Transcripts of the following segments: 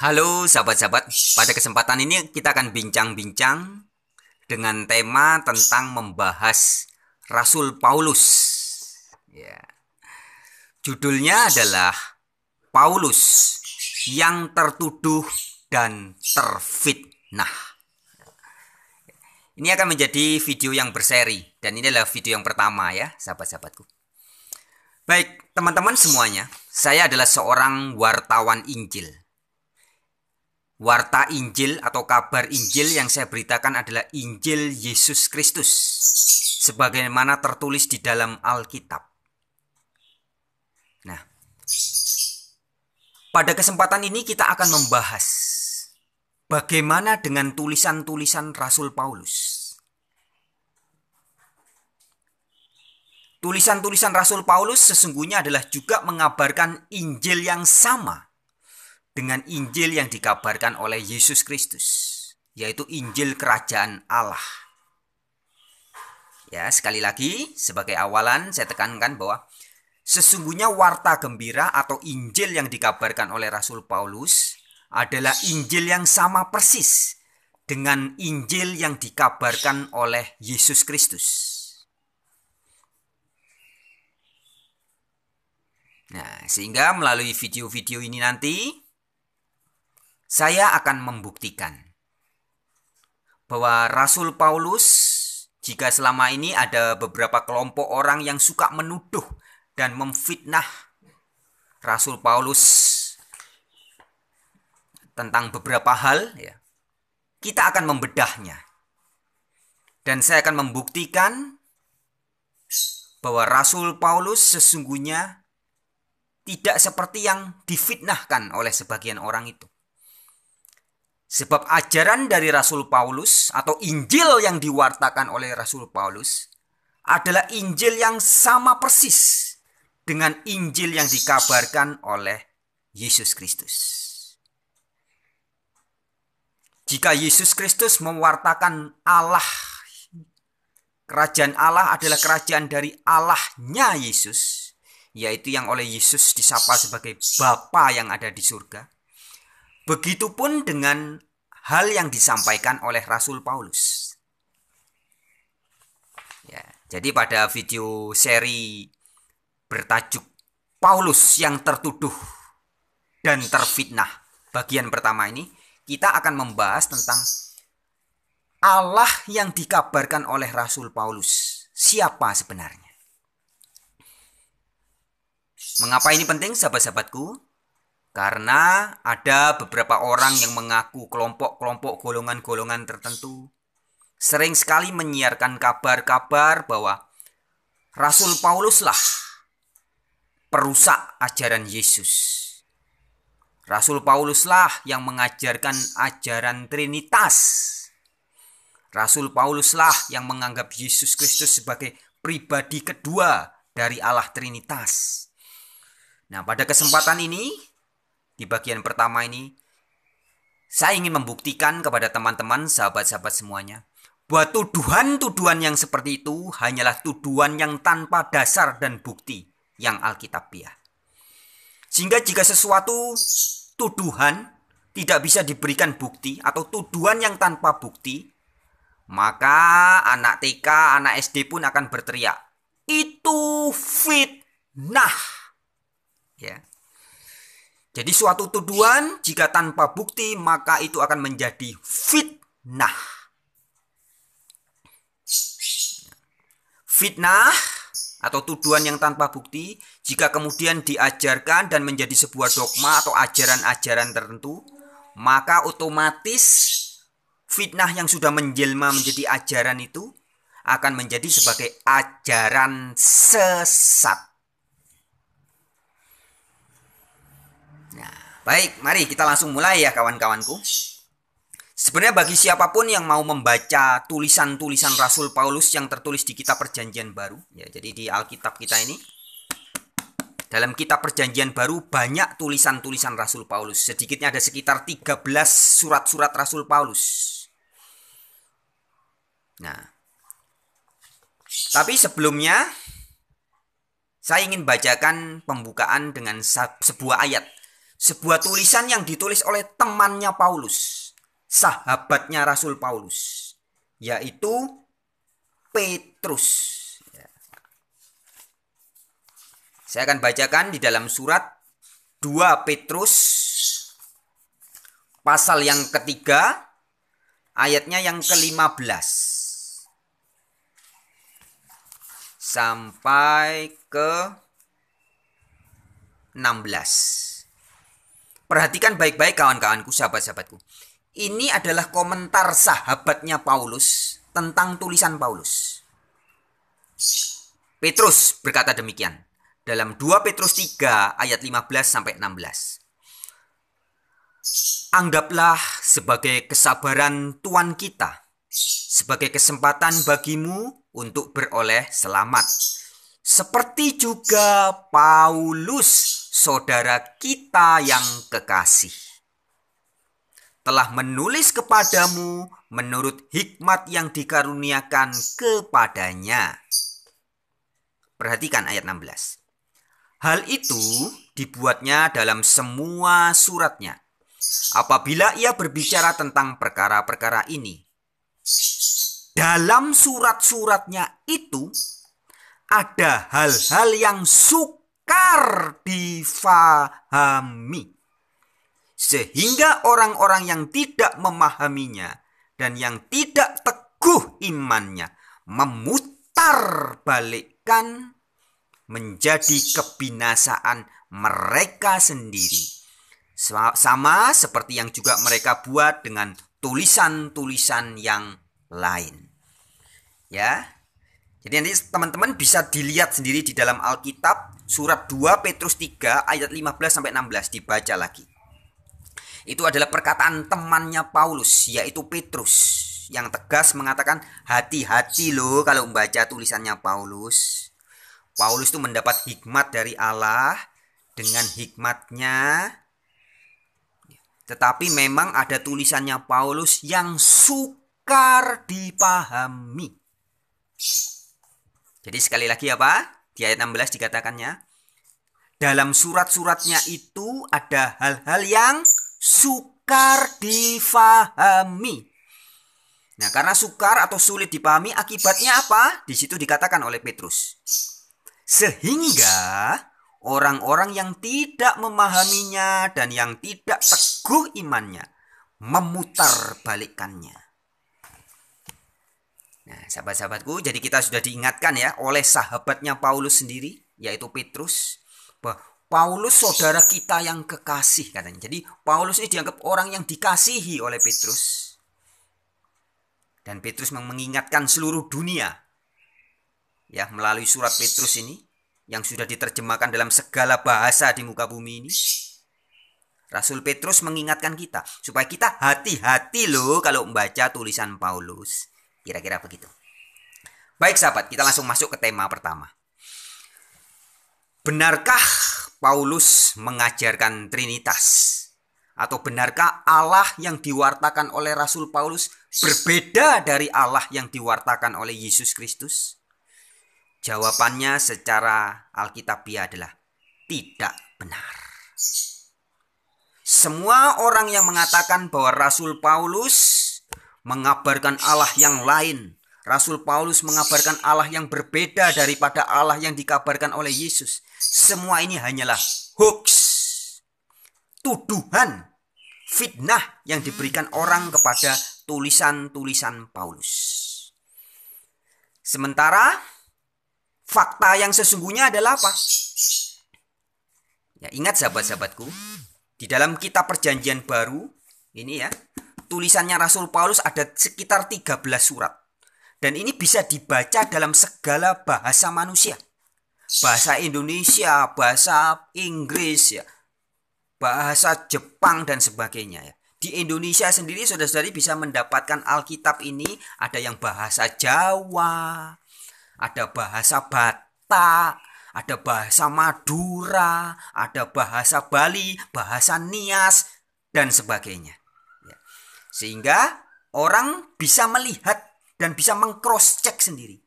Halo sahabat-sahabat, pada kesempatan ini kita akan bincang-bincang dengan tema tentang membahas Rasul Paulus. Ya. Judulnya adalah Paulus yang tertuduh dan terfitnah. Ini akan menjadi video yang berseri dan ini adalah video yang pertama ya sahabat-sahabatku. Baik teman-teman semuanya, saya adalah seorang wartawan Injil. Warta Injil atau kabar Injil yang saya beritakan adalah Injil Yesus Kristus sebagaimana tertulis di dalam Alkitab. Nah, pada kesempatan ini kita akan membahas bagaimana dengan tulisan-tulisan Rasul Paulus. Tulisan-tulisan Rasul Paulus sesungguhnya adalah juga mengabarkan Injil yang sama dengan Injil yang dikabarkan oleh Yesus Kristus, yaitu Injil Kerajaan Allah. Ya, sekali lagi sebagai awalan saya tekankan bahwa sesungguhnya warta gembira atau Injil yang dikabarkan oleh Rasul Paulus adalah Injil yang sama persis dengan Injil yang dikabarkan oleh Yesus Kristus. Nah, sehingga melalui video-video ini nanti saya akan membuktikan bahwa Rasul Paulus, jika selama ini ada beberapa kelompok orang yang suka menuduh dan memfitnah Rasul Paulus tentang beberapa hal, ya, kita akan membedahnya. Dan saya akan membuktikan bahwa Rasul Paulus sesungguhnya tidak seperti yang difitnahkan oleh sebagian orang itu. Sebab ajaran dari Rasul Paulus atau Injil yang diwartakan oleh Rasul Paulus adalah Injil yang sama persis dengan Injil yang dikabarkan oleh Yesus Kristus. Jika Yesus Kristus mewartakan Allah, kerajaan Allah adalah kerajaan dari Allahnya Yesus, yaitu yang oleh Yesus disapa sebagai Bapa yang ada di surga. Begitupun dengan hal yang disampaikan oleh Rasul Paulus. Ya, jadi pada video seri bertajuk Paulus yang tertuduh dan terfitnah bagian pertama ini, kita akan membahas tentang Allah yang dikabarkan oleh Rasul Paulus. Siapa sebenarnya? Mengapa ini penting sahabat-sahabatku? Karena ada beberapa orang yang mengaku kelompok-kelompok golongan-golongan tertentu sering sekali menyiarkan kabar-kabar bahwa Rasul Pauluslah perusak ajaran Yesus. Rasul Pauluslah yang mengajarkan ajaran Trinitas. Rasul Pauluslah yang menganggap Yesus Kristus sebagai pribadi kedua dari Allah Trinitas. Nah, pada kesempatan ini, di bagian pertama ini, saya ingin membuktikan kepada teman-teman, sahabat-sahabat semuanya, bahwa tuduhan-tuduhan yang seperti itu hanyalah tuduhan yang tanpa dasar dan bukti yang alkitabiah. Sehingga jika sesuatu tuduhan tidak bisa diberikan bukti atau tuduhan yang tanpa bukti, maka anak TK, anak SD pun akan berteriak, itu fitnah. Ya. Jadi suatu tuduhan jika tanpa bukti maka itu akan menjadi fitnah. Fitnah atau tuduhan yang tanpa bukti jika kemudian diajarkan dan menjadi sebuah dogma atau ajaran-ajaran tertentu, maka otomatis fitnah yang sudah menjelma menjadi ajaran itu akan menjadi sebagai ajaran sesat. Baik, mari kita langsung mulai ya kawan-kawanku. Sebenarnya bagi siapapun yang mau membaca tulisan-tulisan Rasul Paulus yang tertulis di kitab Perjanjian Baru, ya, jadi di Alkitab kita ini, dalam kitab Perjanjian Baru banyak tulisan-tulisan Rasul Paulus. Sedikitnya ada sekitar 13 surat-surat Rasul Paulus. Nah, tapi sebelumnya saya ingin bacakan pembukaan dengan sebuah ayat. sebuah tulisan yang ditulis oleh temannya Paulus, sahabatnya Rasul Paulus, yaitu Petrus. Saya akan bacakan di dalam surat 2 Petrus pasal yang ketiga, ayatnya yang ke-15 sampai ke 16. Perhatikan baik-baik kawan-kawanku, sahabat-sahabatku. Ini adalah komentar sahabatnya Paulus tentang tulisan Paulus. Petrus berkata demikian dalam 2 Petrus 3 ayat 15 sampai 16. Anggaplah sebagai kesabaran Tuhan kita sebagai kesempatan bagimu untuk beroleh selamat. Seperti juga Paulus, saudara kita yang kekasih, telah menulis kepadamu menurut hikmat yang dikaruniakan kepadanya. Perhatikan ayat 16. Hal itu dibuatnya dalam semua suratnya, apabila ia berbicara tentang perkara-perkara ini. Dalam surat-suratnya itu ada hal-hal yang sukar difahami, sehingga orang-orang yang tidak memahaminya dan yang tidak teguh imannya memutar balikkan menjadi kebinasaan mereka sendiri. Sama seperti yang juga mereka buat dengan tulisan-tulisan yang lain. Ya. Jadi nanti teman-teman bisa dilihat sendiri di dalam Alkitab surat 2 Petrus 3 ayat 15 sampai 16, dibaca lagi. Itu adalah perkataan temannya Paulus, yaitu Petrus, yang tegas mengatakan hati-hati loh kalau membaca tulisannya Paulus. Paulus itu mendapat hikmat dari Allah, dengan hikmatnya. Tetapi memang ada tulisannya Paulus yang sukar dipahami. Jadi sekali lagi apa? Di ayat 16 dikatakannya, dalam surat-suratnya itu ada hal-hal yang sukar difahami. Nah, karena sukar atau sulit dipahami, akibatnya apa? Di situ dikatakan oleh Petrus. Sehingga orang-orang yang tidak memahaminya dan yang tidak teguh imannya memutar balikannya. Nah, sahabat-sahabatku, jadi kita sudah diingatkan ya oleh sahabatnya Paulus sendiri, yaitu Petrus, bahwa Paulus saudara kita yang kekasih katanya. Jadi Paulus ini dianggap orang yang dikasihi oleh Petrus. Dan Petrus mengingatkan seluruh dunia ya melalui surat Petrus ini yang sudah diterjemahkan dalam segala bahasa di muka bumi ini. Rasul Petrus mengingatkan kita supaya kita hati-hati loh kalau membaca tulisan Paulus. Kira-kira begitu. Baik sahabat, kita langsung masuk ke tema pertama. Benarkah Paulus mengajarkan Trinitas? Atau benarkah Allah yang diwartakan oleh Rasul Paulus berbeda dari Allah yang diwartakan oleh Yesus Kristus? Jawabannya secara Alkitabiah adalah tidak benar. Semua orang yang mengatakan bahwa Rasul Paulus mengabarkan Allah yang lain, Rasul Paulus mengabarkan Allah yang berbeda daripada Allah yang dikabarkan oleh Yesus, semua ini hanyalah hoax, tuduhan, fitnah yang diberikan orang kepada tulisan-tulisan Paulus. Sementara fakta yang sesungguhnya adalah apa? Ya, ingat sahabat-sahabatku, di dalam kitab Perjanjian Baru ini ya, tulisannya Rasul Paulus ada sekitar 13 surat. Dan ini bisa dibaca dalam segala bahasa manusia. Bahasa Indonesia, bahasa Inggris, ya, bahasa Jepang dan sebagainya. Ya. Di Indonesia sendiri saudara-saudari bisa mendapatkan Alkitab ini ada yang bahasa Jawa, ada bahasa Batak, ada bahasa Madura, ada bahasa Bali, bahasa Nias, dan sebagainya. Sehingga orang bisa melihat dan bisa meng-cross-check sendiri.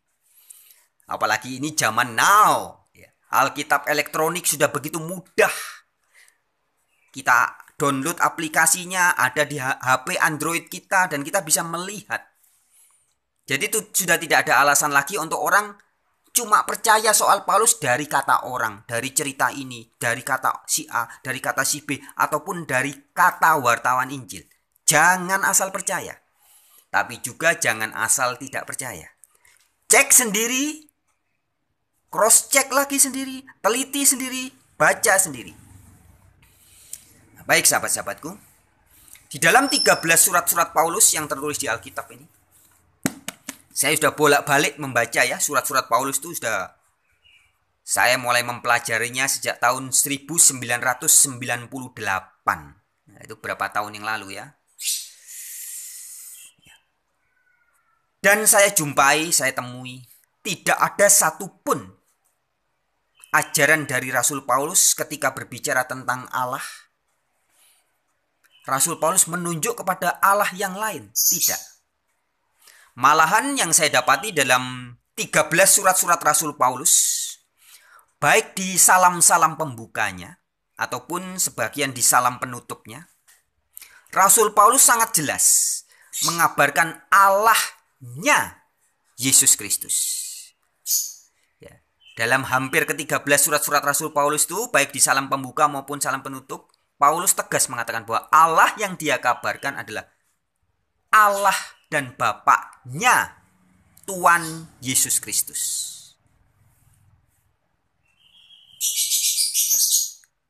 Apalagi ini zaman now. Alkitab elektronik sudah begitu mudah. Kita download aplikasinya, ada di HP Android kita, dan kita bisa melihat. Jadi itu sudah tidak ada alasan lagi untuk orang cuma percaya soal Paulus dari kata orang, dari cerita ini, dari kata si A, dari kata si B, ataupun dari kata wartawan Injil. Jangan asal percaya, tapi juga jangan asal tidak percaya. Cek sendiri, cross check lagi sendiri, teliti sendiri, baca sendiri. Baik sahabat-sahabatku, di dalam 13 surat-surat Paulus yang tertulis di Alkitab ini, saya sudah bolak-balik membaca ya, surat-surat Paulus itu sudah saya mulai mempelajarinya sejak tahun 1998. Nah, itu berapa tahun yang lalu ya. Dan saya jumpai, saya temui, tidak ada satupun ajaran dari Rasul Paulus ketika berbicara tentang Allah. Rasul Paulus menunjuk kepada Allah yang lain. Tidak. Malahan yang saya dapati dalam 13 surat-surat Rasul Paulus, baik di salam-salam pembukanya, ataupun sebagian di salam penutupnya, Rasul Paulus sangat jelas mengabarkan Allahnya Yesus Kristus. Ya. Dalam hampir ke-13 surat-surat Rasul Paulus itu, baik di salam pembuka maupun salam penutup, Paulus tegas mengatakan bahwa Allah yang dia kabarkan adalah Allah dan Bapaknya Tuhan Yesus Kristus.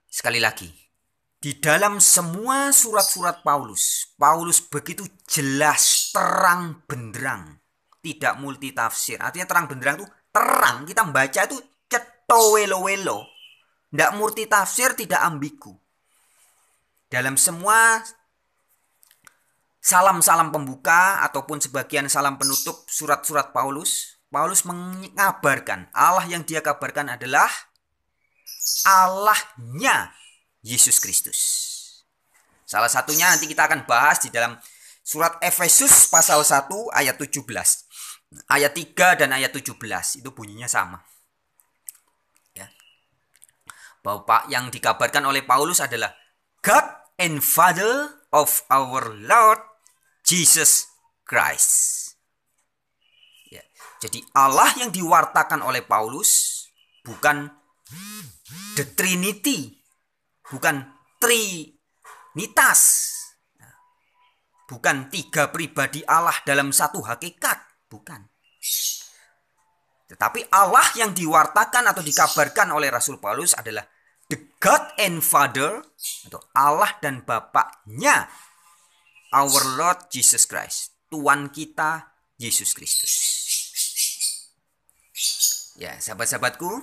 Sekali lagi, di dalam semua surat-surat Paulus, Paulus begitu jelas, terang benderang, tidak multitafsir. Artinya terang benderang itu terang, kita membaca itu ceto welo-welo, tidak multitafsir, tidak ambigu. Dalam semua salam-salam pembuka ataupun sebagian salam penutup surat-surat Paulus, Paulus mengabarkan Allah yang dia kabarkan adalah Allahnya Yesus Kristus. Salah satunya nanti kita akan bahas di dalam surat Efesus pasal 1 ayat 17. Ayat 3 dan ayat 17 itu bunyinya sama. Ya. Bapak yang dikabarkan oleh Paulus adalah God and Father of our Lord Jesus Christ. Ya. Jadi Allah yang diwartakan oleh Paulus bukan the Trinity, bukan Trinitas, bukan tiga pribadi Allah dalam satu hakikat, bukan. Tetapi Allah yang diwartakan atau dikabarkan oleh Rasul Paulus adalah the God and Father, atau Allah dan Bapaknya our Lord Jesus Christ, Tuhan kita Yesus Kristus. Ya, sahabat-sahabatku,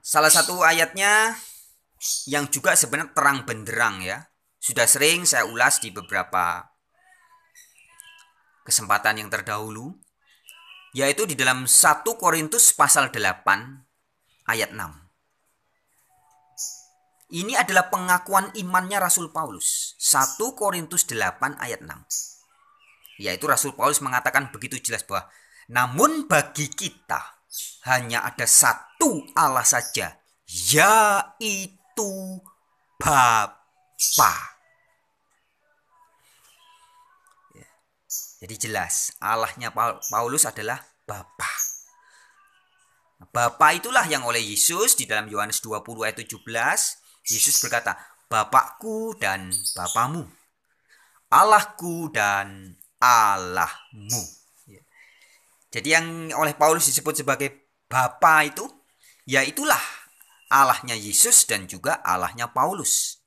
salah satu ayatnya yang juga sebenarnya terang benderang ya, sudah sering saya ulas di beberapa kesempatan yang terdahulu, yaitu di dalam 1 Korintus pasal 8 ayat 6. Ini adalah pengakuan imannya Rasul Paulus. 1 Korintus 8 ayat 6. Yaitu Rasul Paulus mengatakan begitu jelas bahwa namun bagi kita hanya ada satu Allah saja, yaitu Bapa. Jadi jelas Allahnya Paulus adalah Bapa. Bapa itulah yang oleh Yesus di dalam Yohanes 20 ayat 17, Yesus berkata, Bapakku dan Bapamu, Allahku dan Allahmu. Jadi yang oleh Paulus disebut sebagai Bapa itu, ya itulah Allahnya Yesus dan juga Allahnya Paulus.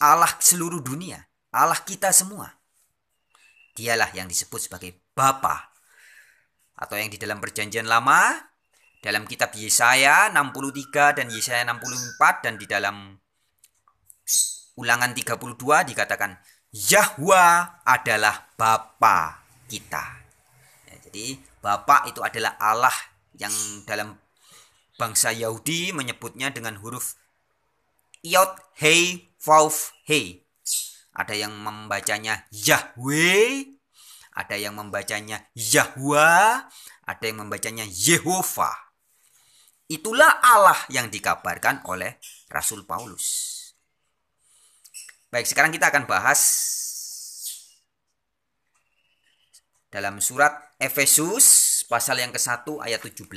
Allah seluruh dunia, Allah kita semua. Dialah yang disebut sebagai Bapa. Atau yang di dalam perjanjian lama, dalam kitab Yesaya 63 dan Yesaya 64, dan di dalam Ulangan 32 dikatakan Yahwa adalah Bapa kita. Ya, jadi Bapa itu adalah Allah yang dalam bangsa Yahudi menyebutnya dengan huruf Yod, Hei, Vav, Hei. Ada yang membacanya Yahweh, ada yang membacanya Yahwa, ada yang membacanya Yehova. Itulah Allah yang dikabarkan oleh Rasul Paulus. Baik, sekarang kita akan bahas dalam surat Efesus pasal yang ke-1 ayat 17.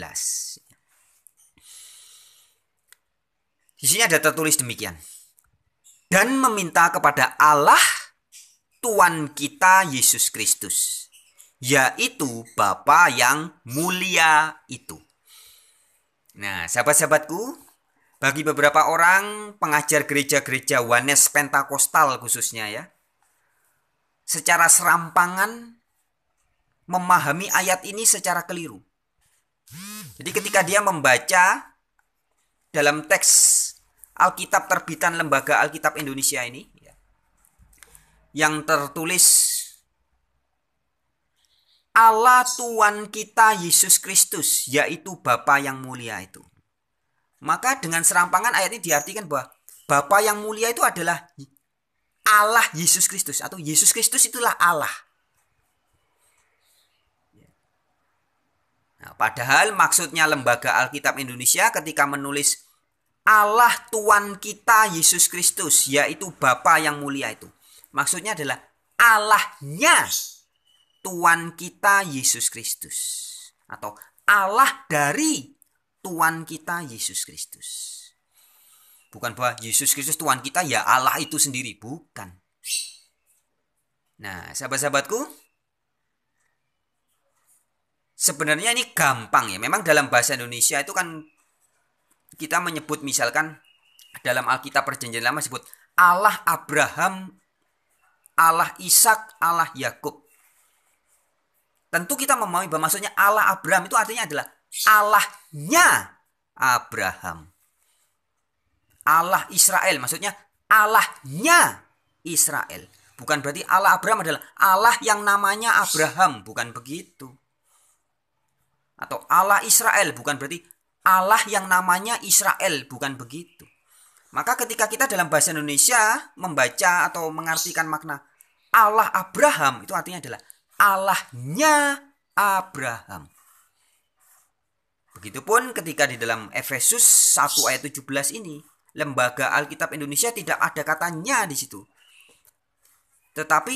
Di sini ada tertulis demikian. Dan meminta kepada Allah Tuhan kita Yesus Kristus, yaitu Bapa yang mulia itu. Nah, sahabat-sahabatku, bagi beberapa orang pengajar gereja-gereja Wanes Pentakostal khususnya ya, secara serampangan memahami ayat ini secara keliru. Jadi ketika dia membaca dalam teks Alkitab terbitan Lembaga Alkitab Indonesia ini, yang tertulis Allah Tuhan kita Yesus Kristus, yaitu Bapa yang mulia itu. Maka dengan serampangan ayat ini diartikan bahwa Bapa yang mulia itu adalah Allah Yesus Kristus, atau Yesus Kristus itulah Allah. Nah, padahal maksudnya Lembaga Alkitab Indonesia ketika menulis Allah Tuhan kita Yesus Kristus, yaitu Bapa yang mulia itu, maksudnya adalah Allahnya Tuhan kita Yesus Kristus, atau Allah dari Tuhan kita Yesus Kristus. Bukan bahwa Yesus Kristus Tuhan kita ya Allah itu sendiri, bukan. Nah, sahabat-sahabatku, sebenarnya ini gampang ya. Memang dalam bahasa Indonesia itu kan kita menyebut, misalkan dalam Alkitab Perjanjian Lama disebut Allah Abraham, Allah Ishak, Allah Yakub. Tentu kita memahami bahwa maksudnya Allah Abraham itu artinya adalah Allahnya Abraham. Allah Israel maksudnya Allahnya Israel. Bukan berarti Allah Abraham adalah Allah yang namanya Abraham, bukan begitu. Atau Allah Israel bukan berarti Allah yang namanya Israel, bukan begitu. Maka ketika kita dalam bahasa Indonesia membaca atau mengartikan makna Allah Abraham, itu artinya adalah Allahnya Abraham. Begitupun ketika di dalam Efesus 1 ayat 17 ini, Lembaga Alkitab Indonesia tidak ada katanya di situ. Tetapi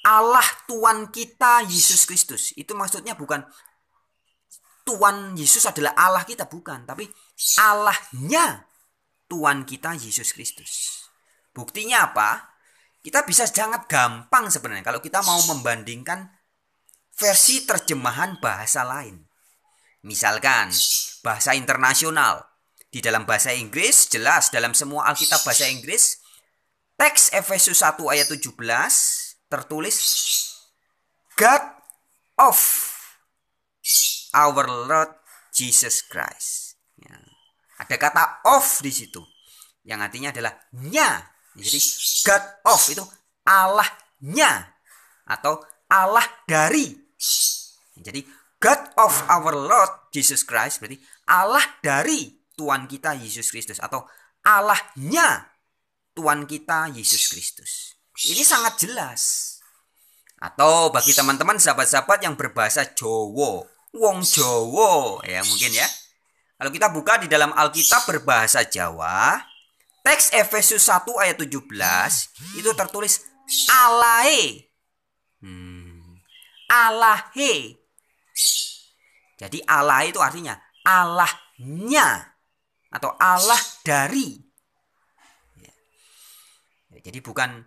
Allah Tuhan kita Yesus Kristus, itu maksudnya bukan Tuhan Yesus adalah Allah kita, bukan, tapi Allahnya Tuhan kita Yesus Kristus. Buktinya apa? Kita bisa sangat gampang sebenarnya kalau kita mau membandingkan versi terjemahan bahasa lain. Misalkan bahasa internasional. Di dalam bahasa Inggris jelas dalam semua Alkitab bahasa Inggris, teks Efesus 1 ayat 17 tertulis God of our Lord Jesus Christ. Ya. Ada kata of di situ yang artinya adalah nya. Jadi God of itu Allahnya atau Allah dari. Jadi God of our Lord Jesus Christ berarti Allah dari Tuhan kita Yesus Kristus atau Allahnya Tuhan kita Yesus Kristus. Ini sangat jelas. Atau bagi teman-teman sahabat-sahabat yang berbahasa Jawa, wong Jawa ya mungkin ya. Kalau kita buka di dalam Alkitab berbahasa Jawa, teks Efesus 1 ayat 17 itu tertulis Alahe. Alahe. Jadi Allah itu artinya Allahnya atau Allah dari. Jadi bukan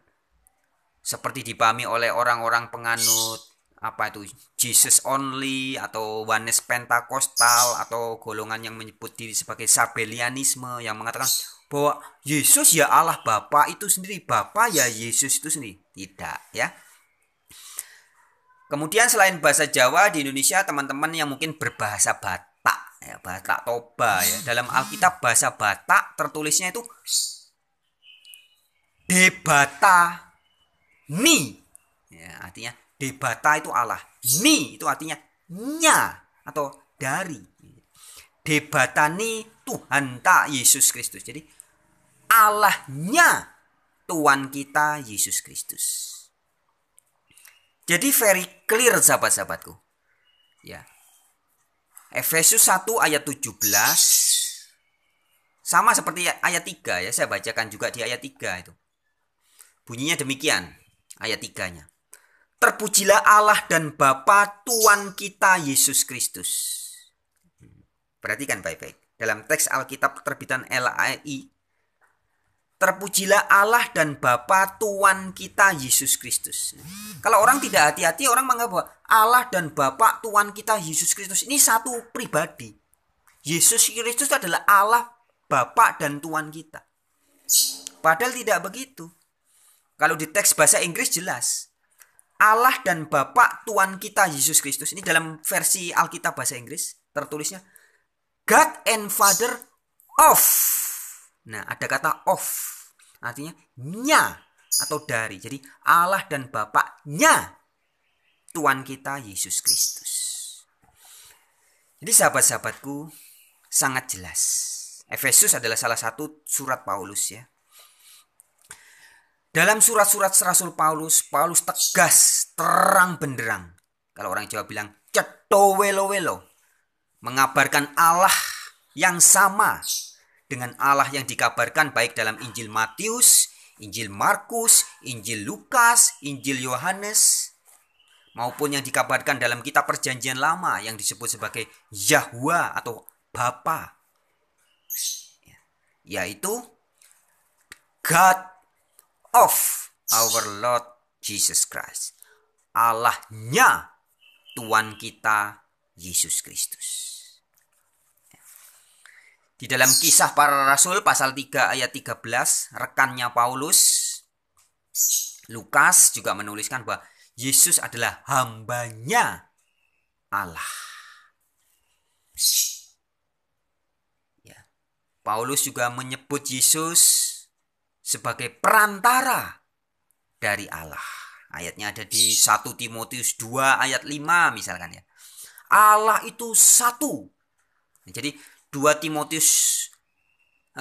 seperti dipahami oleh orang-orang penganut apa itu Jesus only atau Wanes Pentakostal atau golongan yang menyebut diri sebagai Sabellianisme yang mengatakan bahwa Yesus ya Allah Bapa itu sendiri, Bapa ya Yesus itu sendiri. Tidak ya. Kemudian selain bahasa Jawa di Indonesia, teman-teman yang mungkin berbahasa Batak ya, Batak Toba ya. Dalam Alkitab bahasa Batak tertulisnya itu Debata Ni. Ya, artinya Debata itu Allah. Ni itu artinya nya atau dari. Debatani Tuhan ta Yesus Kristus. Jadi Allahnya Tuhan kita Yesus Kristus. Jadi very clear sahabat-sahabatku. Ya. Efesus 1 ayat 17 sama seperti ayat 3 ya. Saya bacakan juga di ayat 3 itu. Bunyinya demikian ayat 3-nya. Terpujilah Allah dan Bapa Tuhan kita Yesus Kristus. Perhatikan baik-baik. Dalam teks Alkitab terbitan LAI, terpujilah Allah dan Bapa Tuhan kita Yesus Kristus. Kalau orang tidak hati-hati, orang menganggap bahwa Allah dan Bapa Tuhan kita Yesus Kristus ini satu pribadi. Yesus Kristus adalah Allah, Bapa dan Tuhan kita. Padahal tidak begitu. Kalau di teks bahasa Inggris jelas. Allah dan Bapa Tuhan kita Yesus Kristus. Ini dalam versi Alkitab bahasa Inggris tertulisnya God and Father of. Nah, ada kata of. Artinya nya atau dari. Jadi Allah dan Bapaknya Tuhan kita Yesus Kristus. Jadi sahabat-sahabatku, sangat jelas. Efesus adalah salah satu surat Paulus ya. Dalam surat-surat Rasul Paulus, Paulus tegas, terang benderang. Kalau orang Jawa bilang cetho welo-welo. Mengabarkan Allah yang sama dengan Allah yang dikabarkan baik dalam Injil Matius, Injil Markus, Injil Lukas, Injil Yohanes, maupun yang dikabarkan dalam kitab Perjanjian Lama yang disebut sebagai Yahwa atau Bapa, yaitu God of our Lord Jesus Christ. Allahnya Tuhan kita Yesus Kristus. Di dalam Kisah Para Rasul pasal 3 ayat 13, rekannya Paulus, Lukas juga menuliskan bahwa Yesus adalah hambanya Allah. Ya. Paulus juga menyebut Yesus sebagai perantara dari Allah. Ayatnya ada di 1 Timotius 2 ayat 5 misalkan ya. Allah itu satu. Jadi 1 Timotius 2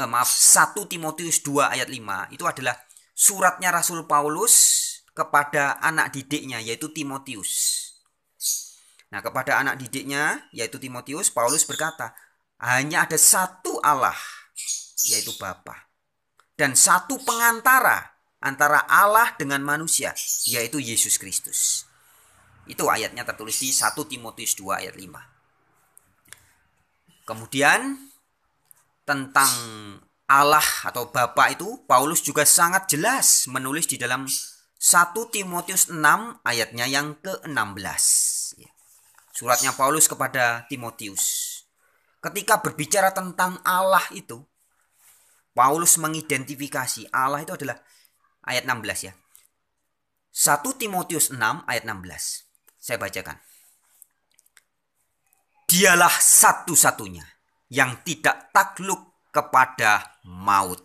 ayat 5 itu adalah suratnya Rasul Paulus kepada anak didiknya yaitu Timotius. Nah, kepada anak didiknya yaitu Timotius, Paulus berkata, hanya ada satu Allah yaitu Bapa. Dan satu pengantara antara Allah dengan manusia, yaitu Yesus Kristus. Itu ayatnya tertulis di 1 Timotius 2 ayat 5. Kemudian tentang Allah atau Bapa itu, Paulus juga sangat jelas menulis di dalam 1 Timotius 6 ayatnya yang ke-16. Suratnya Paulus kepada Timotius. Ketika berbicara tentang Allah itu, Paulus mengidentifikasi Allah itu adalah ayat 16 ya. 1 Timotius 6 ayat 16. Saya bacakan. Dialah satu-satunya yang tidak takluk kepada maut.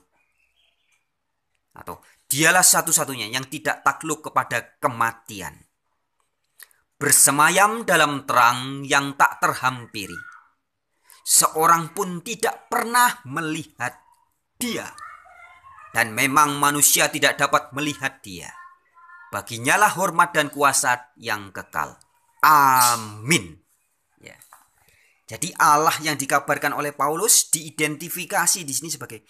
Atau dialah satu-satunya yang tidak takluk kepada kematian. Bersemayam dalam terang yang tak terhampiri. Seorang pun tidak pernah melihat Dia, dan memang manusia tidak dapat melihat Dia. Baginya lah hormat dan kuasa yang kekal. Amin. Ya. Jadi Allah yang dikabarkan oleh Paulus diidentifikasi di sini sebagai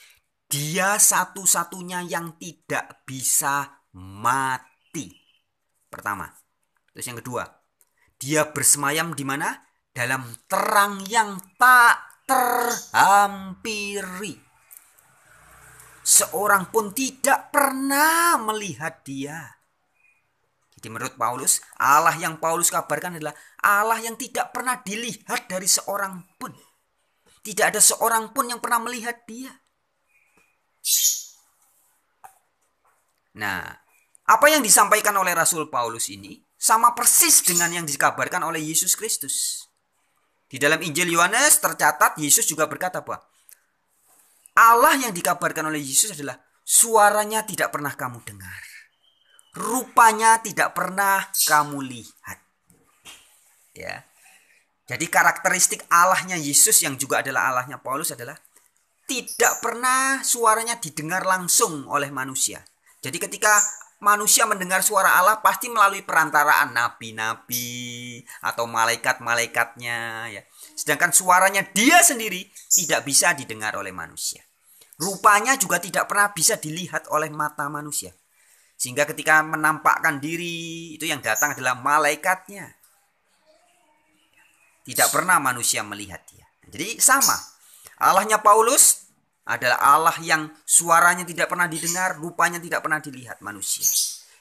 Dia satu-satunya yang tidak bisa mati. Pertama. Terus yang kedua, Dia bersemayam di mana? Dalam terang yang tak terhampiri. Seorang pun tidak pernah melihat Dia. Jadi menurut Paulus, Allah yang Paulus kabarkan adalah Allah yang tidak pernah dilihat dari seorang pun. Tidak ada seorang pun yang pernah melihat Dia. Nah, apa yang disampaikan oleh Rasul Paulus ini sama persis dengan yang dikabarkan oleh Yesus Kristus. Di dalam Injil Yohanes tercatat Yesus juga berkata bahwa Allah yang dikabarkan oleh Yesus adalah suaranya tidak pernah kamu dengar. Rupanya tidak pernah kamu lihat. Ya. Jadi karakteristik Allahnya Yesus yang juga adalah Allahnya Paulus adalah tidak pernah suaranya didengar langsung oleh manusia. Jadi ketika manusia mendengar suara Allah pasti melalui perantaraan nabi-nabi atau malaikat-malaikatnya ya. sedangkan suaranya dia sendiri tidak bisa didengar oleh manusia. Rupanya juga tidak pernah bisa dilihat oleh mata manusia. Sehingga ketika menampakkan diri, itu yang datang adalah malaikatnya. Tidak pernah manusia melihat dia. Jadi sama. Allahnya Paulus adalah Allah yang suaranya tidak pernah didengar, rupanya tidak pernah dilihat manusia.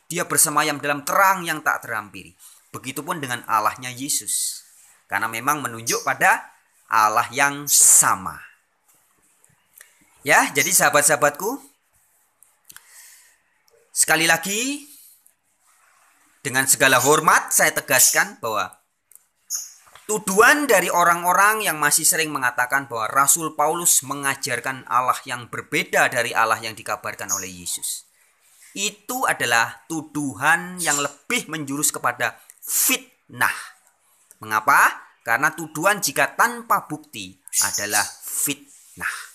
Dia bersemayam dalam terang yang tak terhampiri. Begitupun dengan Allahnya Yesus. Karena memang menunjuk pada Allah yang sama. Ya, jadi sahabat-sahabatku, sekali lagi dengan segala hormat saya tegaskan bahwa tuduhan dari orang-orang yang masih sering mengatakan bahwa Rasul Paulus mengajarkan Allah yang berbeda dari Allah yang dikabarkan oleh Yesus, itu adalah tuduhan yang lebih menjurus kepada fitnah. Mengapa? Karena tuduhan jika tanpa bukti adalah fitnah.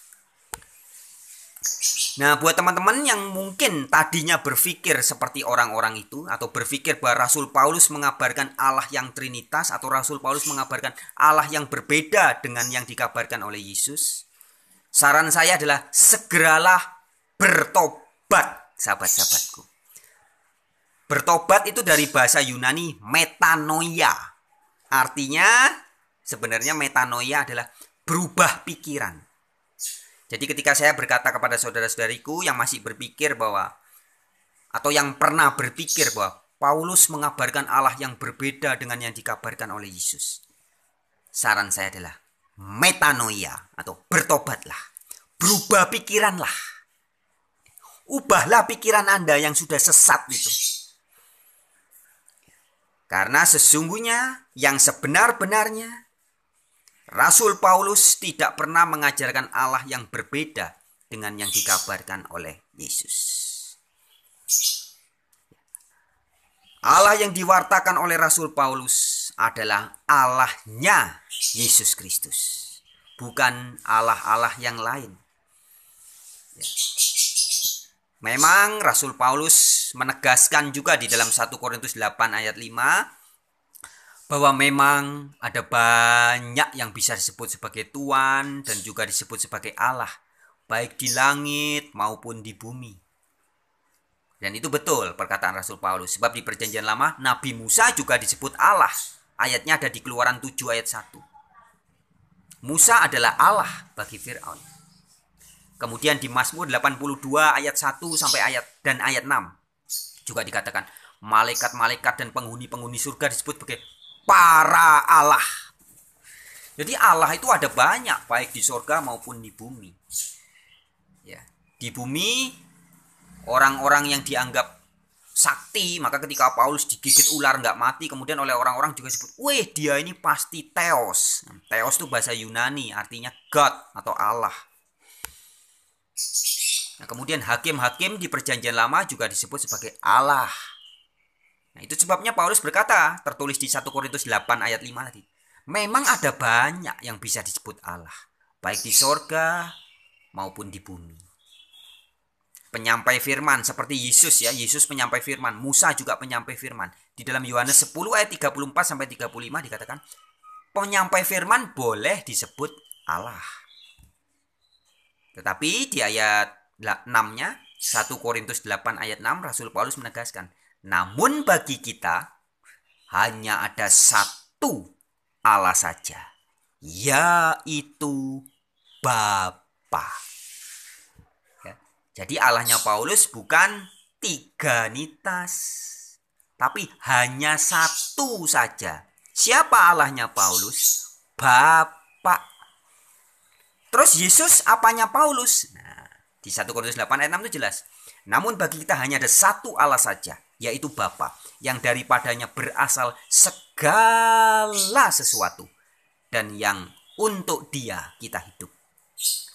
Nah, buat teman-teman yang mungkin tadinya berpikir seperti orang-orang itu, atau berpikir bahwa Rasul Paulus mengabarkan Allah yang Trinitas, atau Rasul Paulus mengabarkan Allah yang berbeda dengan yang dikabarkan oleh Yesus, saran saya adalah segeralah bertobat, sahabat-sahabatku. Bertobat itu dari bahasa Yunani metanoia. Artinya sebenarnya metanoia adalah berubah pikiran. Jadi ketika saya berkata kepada saudara-saudariku yang masih berpikir bahwa, atau yang pernah berpikir bahwa Paulus mengabarkan Allah yang berbeda dengan yang dikabarkan oleh Yesus, saran saya adalah metanoia atau bertobatlah. Berubah pikiranlah. Ubahlah pikiran Anda yang sudah sesat itu. Karena sesungguhnya yang sebenar-benarnya Rasul Paulus tidak pernah mengajarkan Allah yang berbeda dengan yang dikabarkan oleh Yesus. Allah yang diwartakan oleh Rasul Paulus adalah Allahnya Yesus Kristus, bukan Allah-Allah yang lain. Memang Rasul Paulus menegaskan juga di dalam 1 Korintus 8 ayat 5 bahwa memang ada banyak yang bisa disebut sebagai Tuhan dan juga disebut sebagai Allah, baik di langit maupun di bumi. Dan itu betul perkataan Rasul Paulus, sebab di Perjanjian Lama Nabi Musa juga disebut Allah. Ayatnya ada di Keluaran 7 ayat 1. Musa adalah Allah bagi Firaun. Kemudian di Mazmur 82 ayat 1 sampai ayat 6 juga dikatakan malaikat-malaikat dan penghuni-penghuni surga disebut sebagai para Allah. Jadi Allah itu ada banyak, baik di surga maupun di bumi. Ya, di bumi orang-orang yang dianggap sakti, maka ketika Paulus digigit ular nggak mati, kemudian oleh orang-orang juga disebut, weh dia ini pasti Theos. Theos itu bahasa Yunani, artinya God atau Allah. Nah, kemudian hakim-hakim di Perjanjian Lama juga disebut sebagai Allah. Nah, itu sebabnya Paulus berkata, tertulis di 1 Korintus 8 ayat 5 tadi. Memang ada banyak yang bisa disebut Allah, baik di sorga maupun di bumi. Penyampai firman seperti Yesus ya, Yesus penyampai firman, Musa juga penyampai firman. Di dalam Yohanes 10 ayat 34 sampai 35 dikatakan, penyampai firman boleh disebut Allah. Tetapi di ayat 6-nya, 1 Korintus 8 ayat 6, Rasul Paulus menegaskan, namun bagi kita hanya ada satu Allah saja, yaitu Bapa. Ya. Jadi Allahnya Paulus bukan tiganitas, tapi hanya satu saja. Siapa Allahnya Paulus? Bapa. Terus Yesus apanya Paulus? Nah, di 1 Korintus 8 ayat 6 itu jelas. Namun bagi kita hanya ada satu Allah saja, yaitu Bapa, yang daripadanya berasal segala sesuatu, dan yang untuk Dia kita hidup.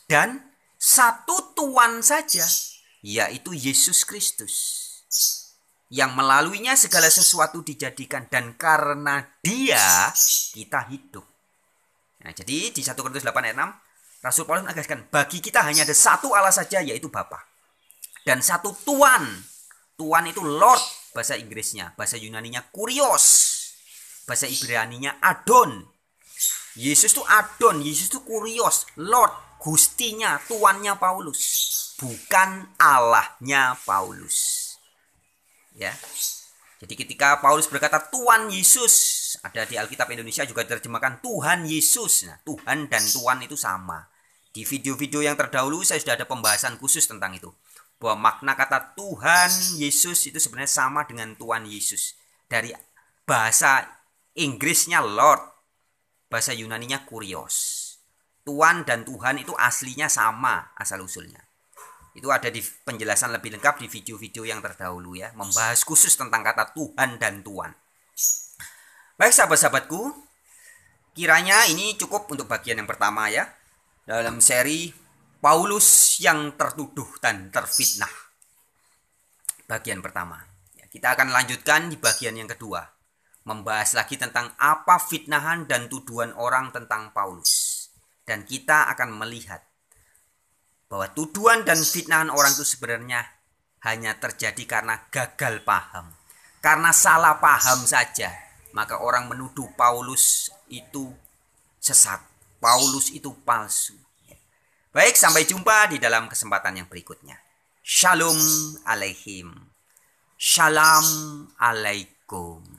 Dan satu Tuhan saja, yaitu Yesus Kristus, yang melaluinya segala sesuatu dijadikan, dan karena Dia kita hidup. Nah, jadi di 1 Korintus 8 ayat 6, Rasul Paulus menegaskan, bagi kita hanya ada satu Allah saja, yaitu Bapa. Dan satu Tuhan. Tuhan itu Lord, bahasa Inggrisnya. Bahasa Yunaninya Kurios. Bahasa Ibraninya Adon. Yesus itu Adon, Yesus itu Kurios, Lord, Gustinya, Tuannya Paulus, bukan Allahnya Paulus. Ya. Jadi ketika Paulus berkata Tuhan Yesus, ada di Alkitab Indonesia juga diterjemahkan Tuhan Yesus. Nah, Tuhan dan Tuhan itu sama. Di video-video yang terdahulu saya sudah ada pembahasan khusus tentang itu. Bahwa makna kata Tuhan Yesus itu sebenarnya sama dengan Tuhan Yesus. Dari bahasa Inggrisnya Lord, bahasa Yunaninya Kurios. Tuhan dan Tuhan itu aslinya sama asal-usulnya. Itu ada di penjelasan lebih lengkap di video-video yang terdahulu ya. Membahas khusus tentang kata Tuhan dan Tuhan. Baik sahabat-sahabatku, kiranya ini cukup untuk bagian yang pertama ya. Dalam seri Paulus yang tertuduh dan terfitnah. Bagian pertama. Ya, kita akan lanjutkan di bagian yang kedua. Membahas lagi tentang apa fitnahan dan tuduhan orang tentang Paulus. Dan kita akan melihat bahwa tuduhan dan fitnahan orang itu sebenarnya hanya terjadi karena gagal paham. Karena salah paham saja, maka orang menuduh Paulus itu sesat. Paulus itu palsu. Baik, sampai jumpa di dalam kesempatan yang berikutnya. Shalom aleichem. Shalom alaikum.